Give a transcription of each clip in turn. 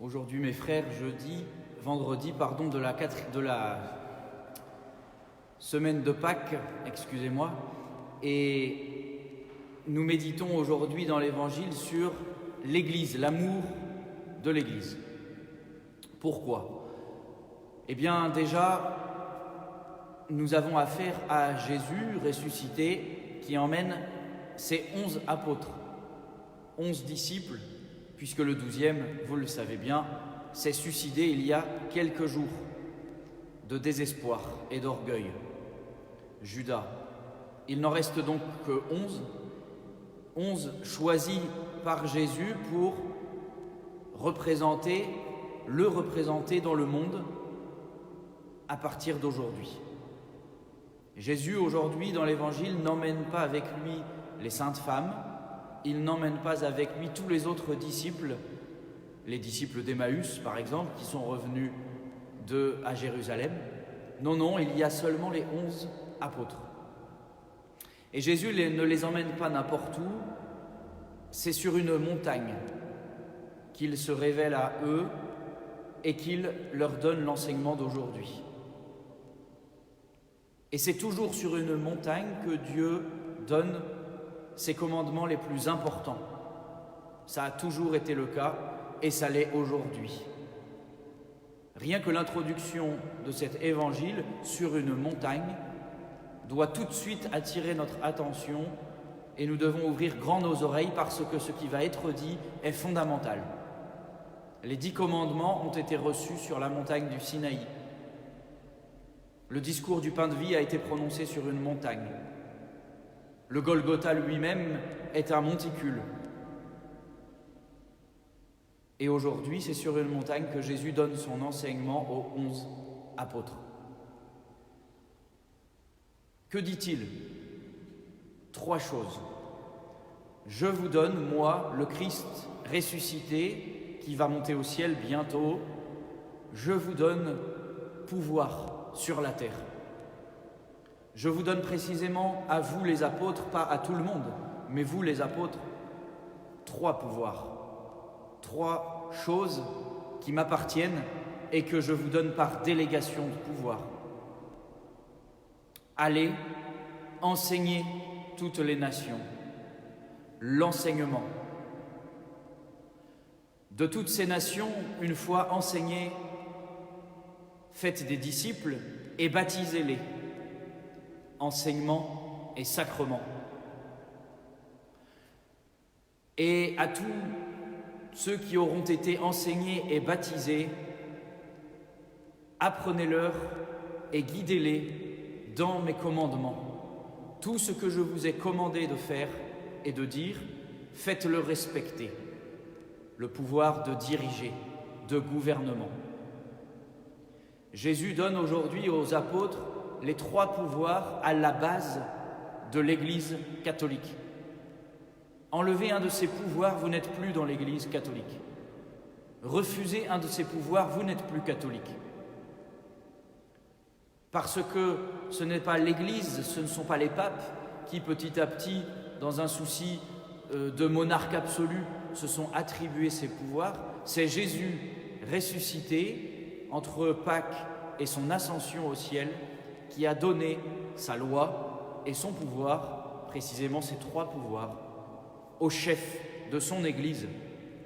Aujourd'hui, mes frères, vendredi, de la semaine de Pâques, excusez-moi, et nous méditons aujourd'hui dans l'Évangile sur l'Église, l'amour de l'Église. Pourquoi ? Eh bien, déjà, nous avons affaire à Jésus ressuscité qui emmène ses 11 apôtres, 11 disciples, puisque le 12e, vous le savez bien, s'est suicidé il y a quelques jours de désespoir et d'orgueil. Judas. Il n'en reste donc que 11 choisis par Jésus pour le représenter dans le monde à partir d'aujourd'hui. Jésus, aujourd'hui, dans l'Évangile, n'emmène pas avec lui les saintes femmes, il n'emmène pas avec lui tous les autres disciples, les disciples d'Emmaüs, par exemple, qui sont revenus à Jérusalem. Non, il y a seulement les 11 apôtres. Et Jésus ne les emmène pas n'importe où, c'est sur une montagne qu'il se révèle à eux et qu'il leur donne l'enseignement d'aujourd'hui. Et c'est toujours sur une montagne que Dieu donne ses commandements les plus importants. Ça a toujours été le cas et ça l'est aujourd'hui. Rien que l'introduction de cet évangile sur une montagne doit tout de suite attirer notre attention et nous devons ouvrir grand nos oreilles parce que ce qui va être dit est fondamental. Les 10 commandements ont été reçus sur la montagne du Sinaï. Le discours du pain de vie a été prononcé sur une montagne. Le Golgotha lui-même est un monticule. Et aujourd'hui, c'est sur une montagne que Jésus donne son enseignement aux 11 apôtres. Que dit-il ? 3 choses. Je vous donne, moi, le Christ ressuscité, qui va monter au ciel bientôt, je vous donne pouvoir sur la terre. Je vous donne précisément à vous les apôtres, pas à tout le monde, mais vous les apôtres, 3 pouvoirs, 3 choses qui m'appartiennent et que je vous donne par délégation de pouvoir. Allez, enseignez toutes les nations, l'enseignement. De toutes ces nations, une fois enseignées, faites des disciples et baptisez-les. Enseignement et sacrement. Et à tous ceux qui auront été enseignés et baptisés, apprenez-leur et guidez-les dans mes commandements. Tout ce que je vous ai commandé de faire et de dire, faites-le respecter. Le pouvoir de diriger, de gouvernement. Jésus donne aujourd'hui aux apôtres les 3 pouvoirs à la base de l'Église catholique. Enlevez un de ces pouvoirs, vous n'êtes plus dans l'Église catholique. Refusez un de ces pouvoirs, vous n'êtes plus catholique. Parce que ce n'est pas l'Église, ce ne sont pas les papes qui petit à petit, dans un souci de monarque absolu, se sont attribués ces pouvoirs. C'est Jésus ressuscité entre Pâques et son ascension au ciel qui a donné sa loi et son pouvoir, précisément ces 3 pouvoirs, au chef de son Église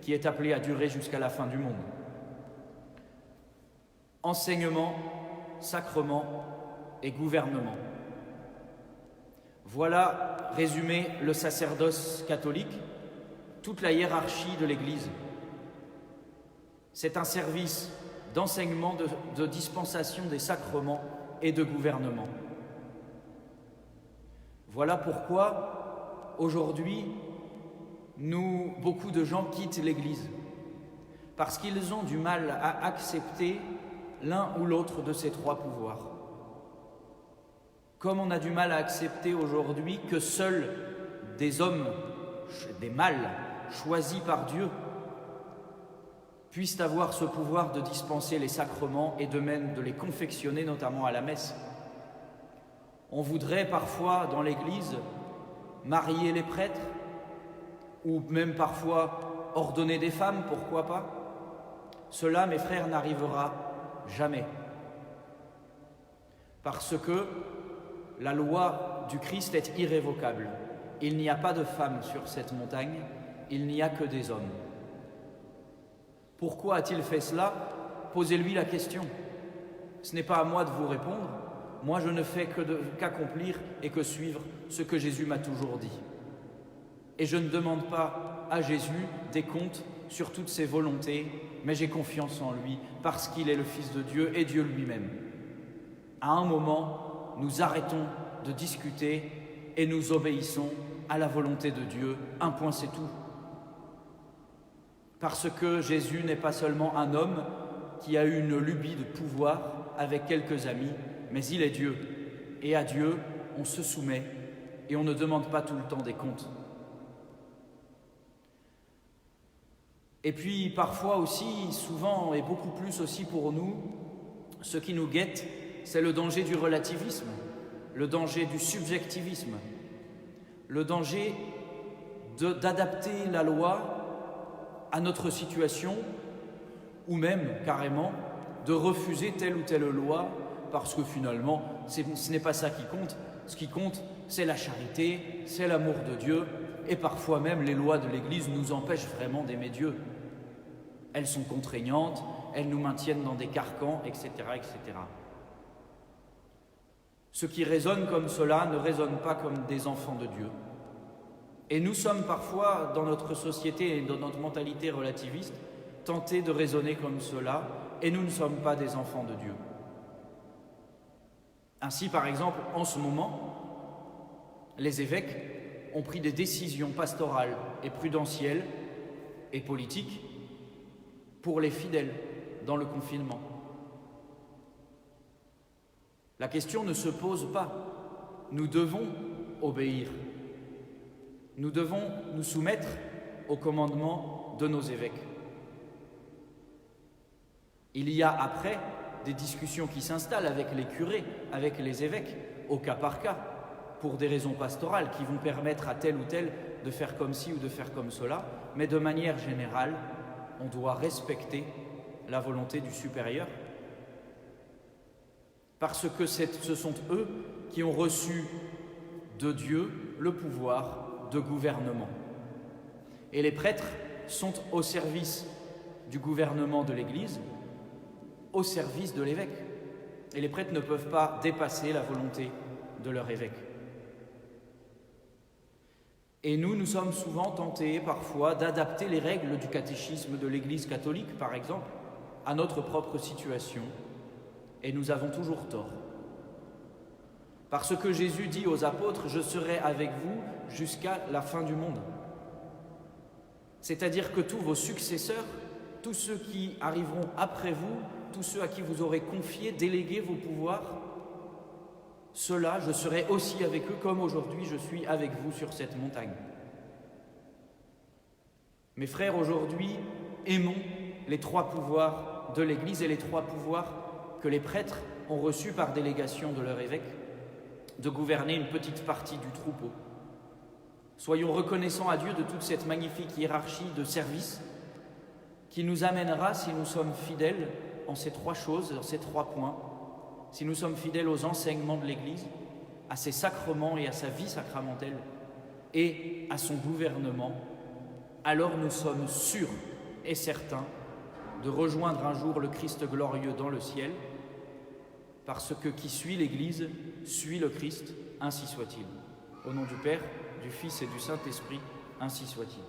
qui est appelé à durer jusqu'à la fin du monde. Enseignement, sacrement et gouvernement. Voilà résumé le sacerdoce catholique, toute la hiérarchie de l'Église. C'est un service d'enseignement, de dispensation des sacrements et de gouvernement. Voilà pourquoi, aujourd'hui, beaucoup de gens quittent l'Église, parce qu'ils ont du mal à accepter l'un ou l'autre de ces 3 pouvoirs. Comme on a du mal à accepter aujourd'hui que seuls des hommes, des mâles, choisis par Dieu, puissent avoir ce pouvoir de dispenser les sacrements et de même de les confectionner, notamment à la messe. On voudrait parfois, dans l'Église, marier les prêtres, ou même parfois ordonner des femmes, pourquoi pas ? Cela, mes frères, n'arrivera jamais. Parce que la loi du Christ est irrévocable. Il n'y a pas de femmes sur cette montagne, il n'y a que des hommes. Pourquoi a-t-il fait cela? Posez-lui la question. Ce n'est pas à moi de vous répondre. Moi, je ne fais qu'accomplir et que suivre ce que Jésus m'a toujours dit. Et je ne demande pas à Jésus des comptes sur toutes ses volontés, mais j'ai confiance en lui parce qu'il est le Fils de Dieu et Dieu lui-même. À un moment, nous arrêtons de discuter et nous obéissons à la volonté de Dieu. Un point, c'est tout. Parce que Jésus n'est pas seulement un homme qui a eu une lubie de pouvoir avec quelques amis, mais il est Dieu. Et à Dieu, on se soumet et on ne demande pas tout le temps des comptes. Et puis parfois aussi, souvent et beaucoup plus aussi pour nous, ce qui nous guette, c'est le danger du relativisme, le danger du subjectivisme, le danger d'adapter la loi à notre situation ou même carrément de refuser telle ou telle loi parce que finalement ce n'est pas ça qui compte. Ce qui compte, c'est la charité, c'est l'amour de Dieu et parfois même les lois de l'Église nous empêchent vraiment d'aimer Dieu. Elles sont contraignantes, elles nous maintiennent dans des carcans, etc., etc. Ceux qui raisonnent comme cela ne raisonnent pas comme des enfants de Dieu. Et nous sommes parfois, dans notre société et dans notre mentalité relativiste, tentés de raisonner comme cela, et nous ne sommes pas des enfants de Dieu. Ainsi, par exemple, en ce moment, les évêques ont pris des décisions pastorales et prudentielles et politiques pour les fidèles dans le confinement. La question ne se pose pas. Nous devons obéir. Nous devons nous soumettre au commandement de nos évêques. Il y a après des discussions qui s'installent avec les curés, avec les évêques, au cas par cas, pour des raisons pastorales qui vont permettre à tel ou tel de faire comme ci ou de faire comme cela, mais de manière générale, on doit respecter la volonté du supérieur parce que ce sont eux qui ont reçu de Dieu le pouvoir de gouvernement. Et les prêtres sont au service du gouvernement de l'Église, au service de l'évêque. Et les prêtres ne peuvent pas dépasser la volonté de leur évêque. Et nous sommes souvent tentés parfois d'adapter les règles du catéchisme de l'Église catholique, par exemple, à notre propre situation. Et nous avons toujours tort. Parce que Jésus dit aux apôtres « Je serai avec vous jusqu'à la fin du monde ». C'est-à-dire que tous vos successeurs, tous ceux qui arriveront après vous, tous ceux à qui vous aurez confié, délégué vos pouvoirs, ceux-là, je serai aussi avec eux comme aujourd'hui je suis avec vous sur cette montagne. Mes frères, aujourd'hui, aimons les trois pouvoirs de l'Église et les trois pouvoirs que les prêtres ont reçus par délégation de leur évêque, de gouverner une petite partie du troupeau. Soyons reconnaissants à Dieu de toute cette magnifique hiérarchie de service qui nous amènera, si nous sommes fidèles en ces trois choses, en ces trois points, si nous sommes fidèles aux enseignements de l'Église, à ses sacrements et à sa vie sacramentelle et à son gouvernement, alors nous sommes sûrs et certains de rejoindre un jour le Christ glorieux dans le ciel, parce que qui suit l'Église suit le Christ, ainsi soit-il. Au nom du Père, du Fils et du Saint-Esprit, ainsi soit-il.